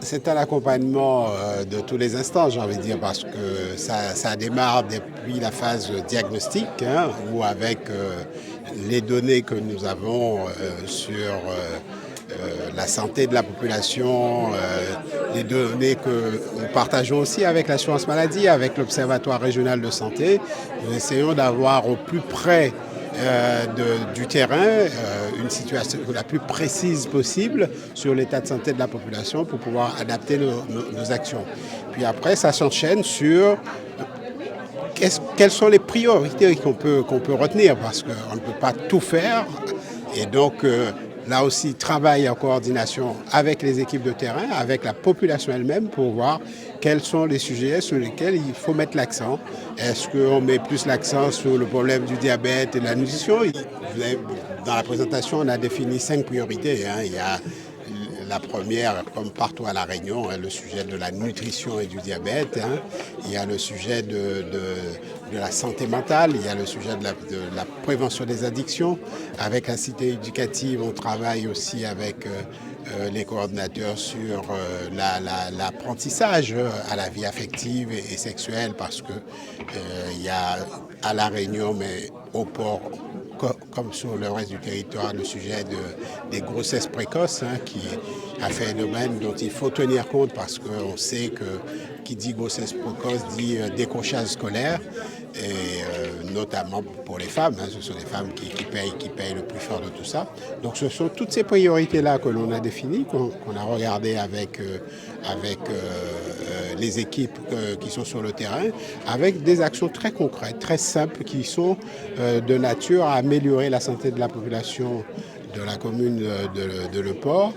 C'est un accompagnement de tous les instants, j'ai envie de dire, parce que ça démarre depuis la phase diagnostique, hein, où avec les données que nous avons sur la santé de la population, les données que nous partageons aussi avec l'assurance maladie, avec l'Observatoire régional de santé, nous essayons d'avoir au plus près du terrain, une situation la plus précise possible sur l'état de santé de la population pour pouvoir adapter nos actions. Puis après, ça s'enchaîne sur quelles sont les priorités qu'on peut retenir, parce qu'on ne peut pas tout faire. Et donc, là aussi, travail en coordination avec les équipes de terrain, avec la population elle-même, pour voir quels sont les sujets sur lesquels il faut mettre l'accent. Est-ce qu'on met plus l'accent sur le problème du diabète et de la nutrition? Dans la présentation, on a défini 5 priorités. Hein. Il y a la première, comme partout à La Réunion, le sujet de la nutrition et du diabète. Hein. Il y a le sujet de la santé mentale, il y a le sujet de la prévention des addictions. Avec la cité éducative, on travaille aussi avec les coordinateurs sur l'apprentissage à la vie affective et sexuelle, parce que il y a à La Réunion, mais au port, comme sur le reste du territoire, le sujet des grossesses précoces, hein, qui est un phénomène dont il faut tenir compte, parce qu'on sait que qui dit grossesse précoce dit décrochage scolaire, et notamment pour les femmes. Hein, ce sont les femmes qui payent le plus fort de tout ça. Donc ce sont toutes ces priorités-là que l'on a définies, qu'on a regardées avec les équipes qui sont sur le terrain, avec des actions très concrètes, très simples, qui sont de nature à améliorer la santé de la population de la commune de Le Port,